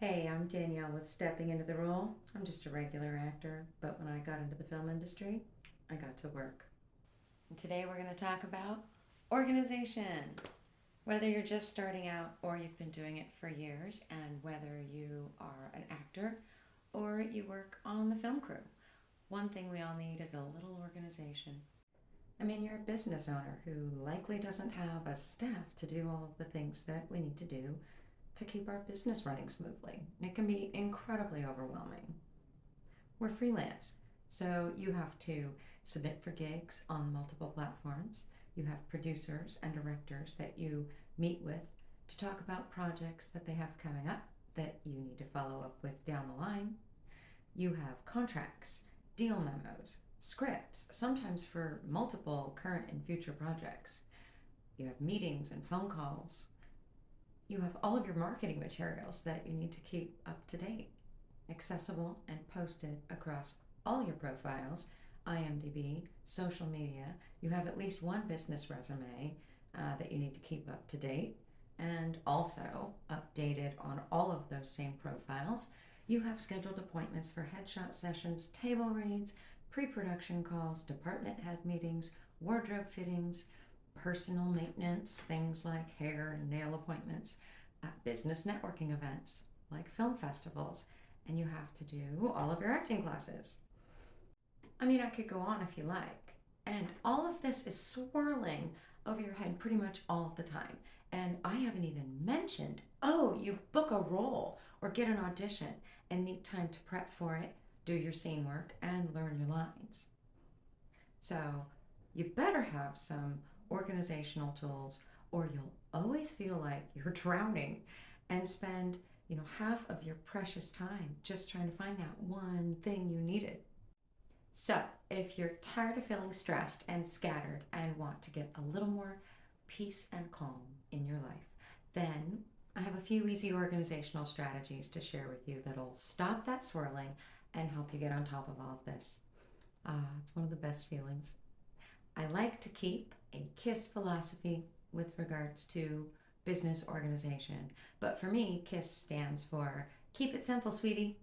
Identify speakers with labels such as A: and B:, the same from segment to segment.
A: Hey, I'm Danielle with Stepping Into the Role. I'm just a regular actor, but when I got into the film industry, I got to work. And today we're going to talk about organization. Whether you're just starting out or you've been doing it for years, and whether you are an actor or you work on the film crew, one thing we all need is a little organization. I mean, you're a business owner who likely doesn't have a staff to do all of the things that we need to do to keep our business running smoothly. It can be incredibly overwhelming. We're freelance, so you have to submit for gigs on multiple platforms. You have producers and directors that you meet with to talk about projects that they have coming up that you need to follow up with down the line. You have contracts, deal memos, scripts, sometimes for multiple current and future projects. You have meetings and phone calls. You have all of your marketing materials that you need to keep up to date, accessible and posted across all your profiles, IMDb, social media. You have at least one business resume that you need to keep up to date and also updated on all of those same profiles. You have scheduled appointments for headshot sessions, table reads, pre-production calls, department head meetings, wardrobe fittings, personal maintenance, things like hair and nail appointments, business networking events like film festivals, and you have to do all of your acting classes. I mean, I could go on if you like. And all of this is swirling over your head pretty much all of the time. And I haven't even mentioned, oh, you book a role or get an audition and need time to prep for it, do your scene work, and learn your lines. So you better have some organizational tools or you'll always feel like you're drowning and spend, half of your precious time just trying to find that one thing you needed. So, if you're tired of feeling stressed and scattered and want to get a little more peace and calm in your life, then I have a few easy organizational strategies to share with you that'll stop that swirling and help you get on top of all of this. It's one of the best feelings. I like to keep a KISS philosophy with regards to business organization, but for me, KISS stands for Keep It Simple, Sweetie.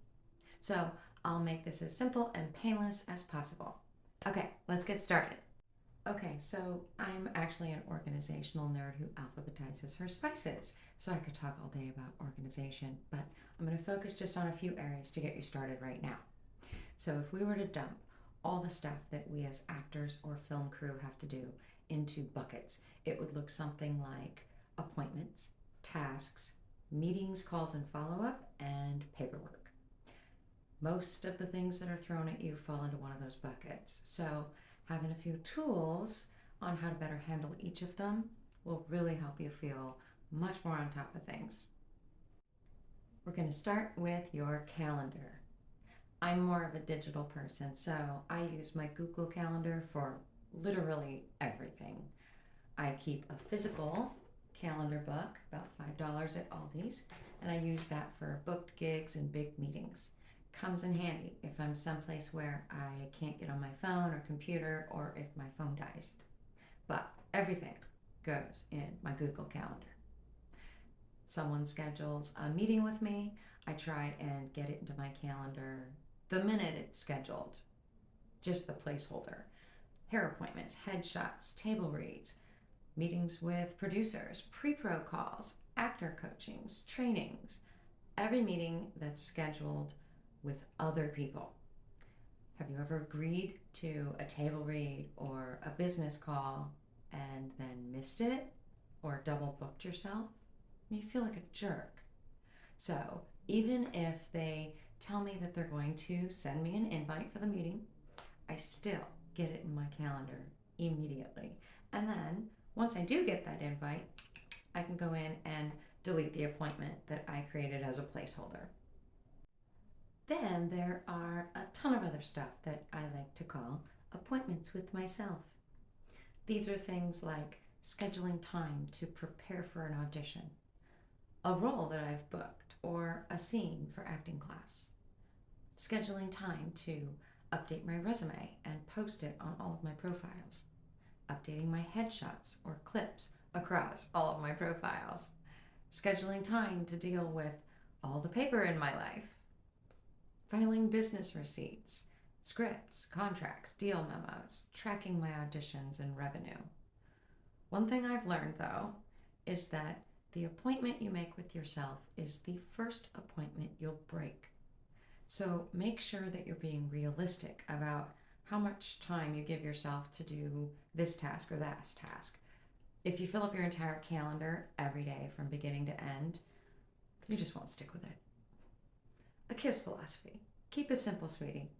A: So I'll make this as simple and painless as possible. Okay, let's get started. Okay, so I'm actually an organizational nerd who alphabetizes her spices, so I could talk all day about organization, but I'm going to focus just on a few areas to get you started right now. So if we were to dump all the stuff that we as actors or film crew have to do into buckets, it would look something like appointments, tasks, meetings, calls and follow-up, and paperwork. Most of the things that are thrown at you fall into one of those buckets. So having a few tools on how to better handle each of them will really help you feel much more on top of things. We're going to start with your calendar. I'm more of a digital person, so I use my Google Calendar for literally everything. I keep a physical calendar book, about $5 at Aldi's, and I use that for booked gigs and big meetings. Comes in handy if I'm someplace where I can't get on my phone or computer or if my phone dies. But everything goes in my Google Calendar. Someone schedules a meeting with me, I try and get it into my calendar the minute it's scheduled, just the placeholder. Hair appointments, headshots, table reads, meetings with producers, pre-pro calls, actor coachings, trainings, every meeting that's scheduled with other people. Have you ever agreed to a table read or a business call and then missed it or double booked yourself? You feel like a jerk. So even if they tell me that they're going to send me an invite for the meeting, I still get it in my calendar immediately. And then once I do get that invite, I can go in and delete the appointment that I created as a placeholder. Then there are a ton of other stuff that I like to call appointments with myself. These are things like scheduling time to prepare for an audition, a role that I've booked, or a scene for acting class. Scheduling time to update my resume and post it on all of my profiles. Updating my headshots or clips across all of my profiles. Scheduling time to deal with all the paper in my life, filing business receipts, scripts, contracts, deal memos, tracking my auditions and revenue. One thing I've learned, though, is that the appointment you make with yourself is the first appointment you'll break. So make sure that you're being realistic about how much time you give yourself to do this task or that task. If you fill up your entire calendar every day from beginning to end, you just won't stick with it. A KISS philosophy. Keep it simple, sweetie.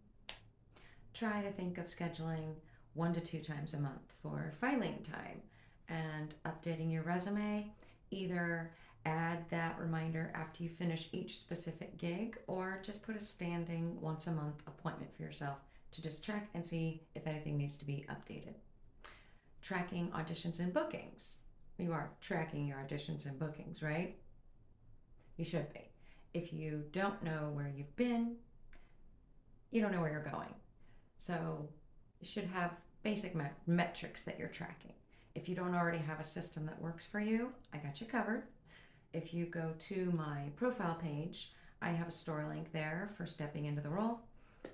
A: Try to think of scheduling 1 to 2 times a month for filing time and updating your resume. Either add that reminder after you finish each specific gig, or just put a standing once a month appointment for yourself to just check and see if anything needs to be updated. Tracking auditions and bookings. You are tracking your auditions and bookings, right? You should be. If you don't know where you've been, you don't know where you're going. So you should have basic metrics that you're tracking. If you don't already have a system that works for you, I got you covered. If you go to my profile page, I have a store link there for stepping into the role,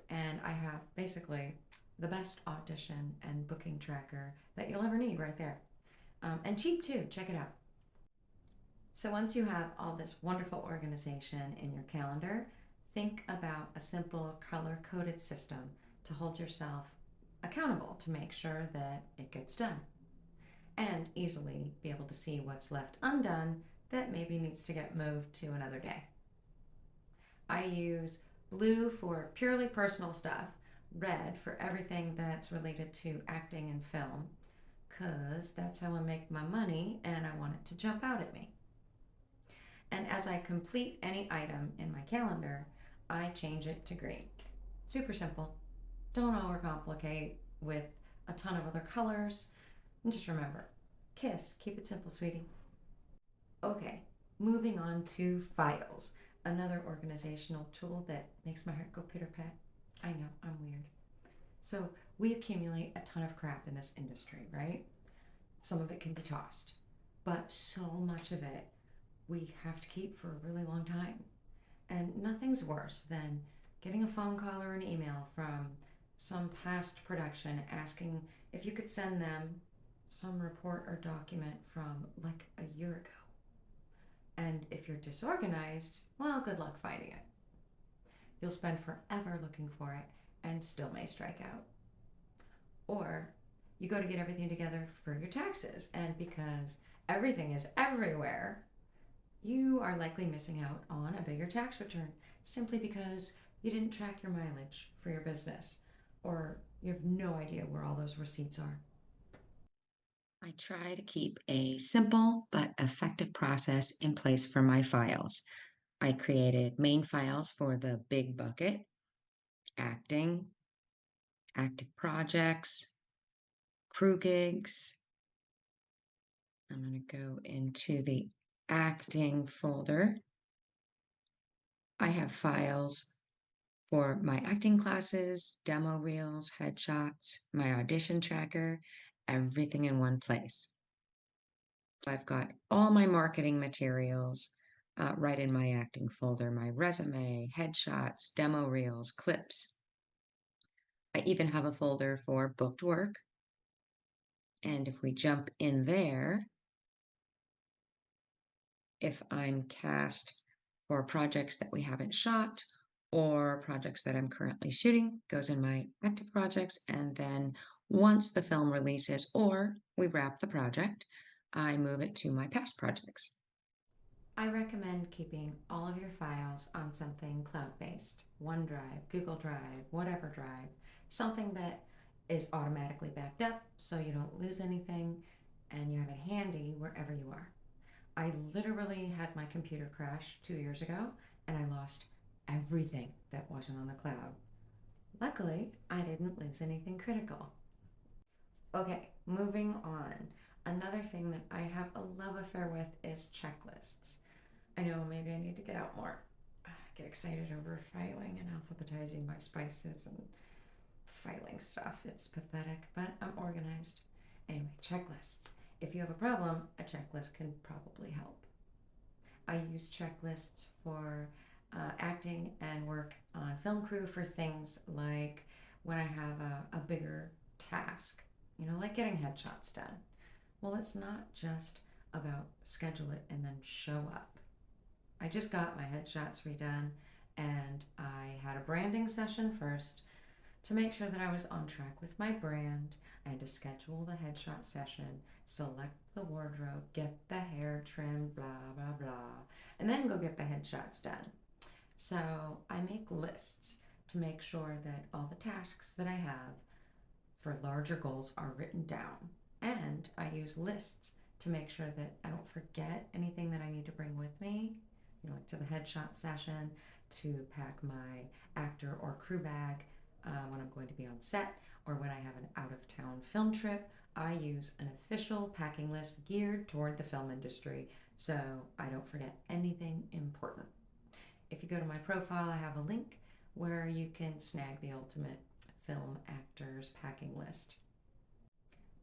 A: and I have basically the best audition and booking tracker that you'll ever need right there. And cheap too, check it out. So once you have all this wonderful organization in your calendar, think about a simple color-coded system to hold yourself accountable to make sure that it gets done, and easily be able to see what's left undone that maybe needs to get moved to another day. I use blue for purely personal stuff, red for everything that's related to acting and film, because that's how I make my money and I want it to jump out at me. And as I complete any item in my calendar, I change it to green. Super simple. Don't overcomplicate with a ton of other colors. And just remember, KISS, keep it simple, sweetie. Okay, moving on to files. Another organizational tool that makes my heart go pitter-pat. I know, I'm weird. So we accumulate a ton of crap in this industry, right? Some of it can be tossed, but so much of it we have to keep for a really long time. And nothing's worse than getting a phone call or an email from some past production asking if you could send them some report or document from like a year ago. And if you're disorganized, well, good luck finding it. You'll spend forever looking for it and still may strike out. Or you go to get everything together for your taxes, and because everything is everywhere, you are likely missing out on a bigger tax return simply because you didn't track your mileage for your business, or you have no idea where all those receipts are. I try to keep a simple but effective process in place for my files. I created main files for the big bucket: acting, active projects, crew gigs. I'm going to go into the acting folder. I have files for my acting classes, demo reels, headshots, my audition tracker, everything in one place. I've got all my marketing materials right in my acting folder: my resume, headshots, demo reels, clips. I even have a folder for booked work. And if we jump in there, if I'm cast for projects that we haven't shot or projects that I'm currently shooting, goes in my active projects. And then once the film releases or we wrap the project, I move it to my past projects. I recommend keeping all of your files on something cloud-based: OneDrive, Google Drive, whatever drive, something that is automatically backed up so you don't lose anything and you have it handy wherever you are. I literally had my computer crash 2 years ago and I lost everything that wasn't on the cloud. Luckily, I didn't lose anything critical. Okay, moving on. Another thing that I have a love affair with is checklists. I know maybe I need to get out more. I get excited over filing and alphabetizing my spices and filing stuff. It's pathetic, but I'm organized. Anyway, checklists. If you have a problem, a checklist can probably help. I use checklists for acting and work on film crew for things like when I have a bigger task, like getting headshots done. Well, it's not just about schedule it and then show up. I just got my headshots redone and I had a branding session first to make sure that I was on track with my brand. I had to schedule the headshot session, select the wardrobe, get the hair trimmed, blah, blah, blah, and then go get the headshots done. So I make lists to make sure that all the tasks that I have for larger goals are written down. And I use lists to make sure that I don't forget anything that I need to bring with me, like to the headshot session, to pack my actor or crew bag when I'm going to be on set, or when I have an out-of-town film trip. I use an official packing list geared toward the film industry so I don't forget anything important. If you go to my profile, I have a link where you can snag the ultimate film actors packing list.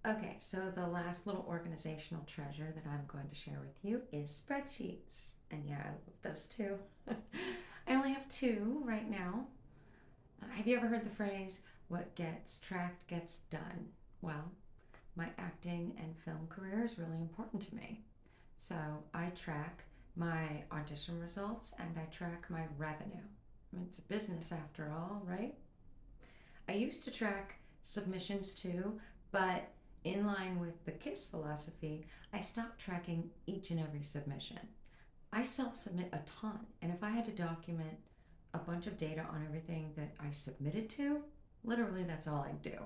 A: Okay, so the last little organizational treasure that I'm going to share with you is spreadsheets. And yeah, I love those too. I only have 2 right now. Have you ever heard the phrase, what gets tracked gets done? Well, my acting and film career is really important to me. So I track my audition results and I track my revenue. It's a business after all, right? I used to track submissions too, but in line with the KISS philosophy, I stopped tracking each and every submission. I self-submit a ton, and if I had to document a bunch of data on everything that I submitted to, literally that's all I do.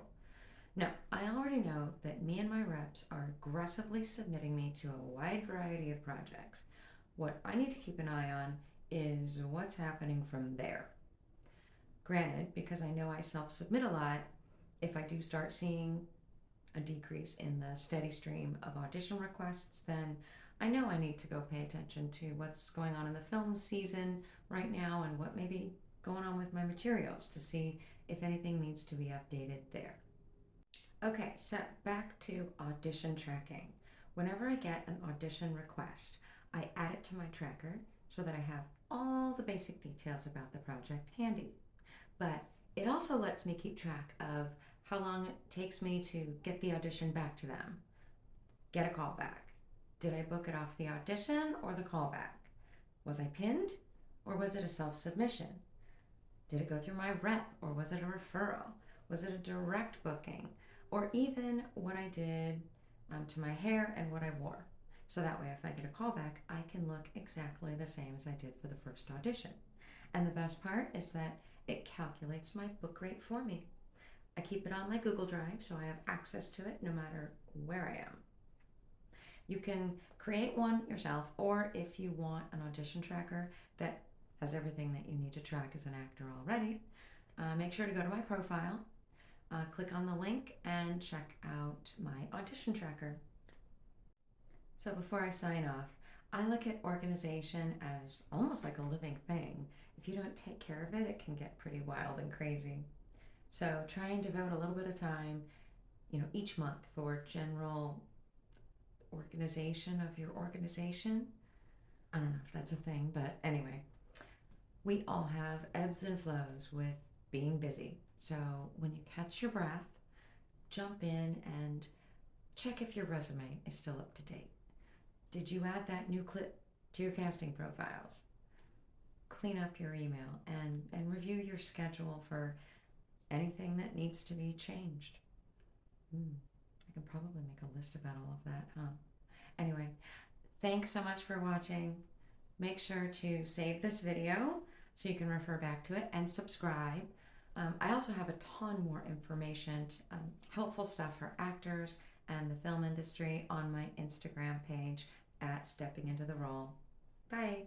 A: No, I already know that me and my reps are aggressively submitting me to a wide variety of projects. What I need to keep an eye on is what's happening from there. Granted, because I know I self-submit a lot, if I do start seeing a decrease in the steady stream of audition requests, then I know I need to go pay attention to what's going on in the film season right now and what may be going on with my materials to see if anything needs to be updated there. Okay, so back to audition tracking. Whenever I get an audition request, I add it to my tracker so that I have all the basic details about the project handy. But it also lets me keep track of how long it takes me to get the audition back to them, get a call back. Did I book it off the audition or the callback? Was I pinned or was it a self-submission? Did it go through my rep or was it a referral? Was it a direct booking? Or even what I did to my hair and what I wore. So that way if I get a callback, I can look exactly the same as I did for the first audition. And the best part is that it calculates my book rate for me. I keep it on my Google Drive so I have access to it no matter where I am. You can create one yourself, or if you want an audition tracker that has everything that you need to track as an actor already, make sure to go to my profile, click on the link, and check out my audition tracker. So before I sign off, I look at organization as almost like a living thing. If you don't take care of it, it can get pretty wild and crazy. So try and devote a little bit of time, each month for general organization of your organization. I don't know if that's a thing, but anyway, we all have ebbs and flows with being busy. So when you catch your breath, jump in and check if your resume is still up to date. Did you add that new clip to your casting profiles? Clean up your email and review your schedule for anything that needs to be changed. I can probably make a list about all of that, huh? Anyway, thanks so much for watching. Make sure to save this video so you can refer back to it and subscribe. I also have a ton more information, helpful stuff for actors and the film industry on my Instagram page at Stepping Into the Role. Bye.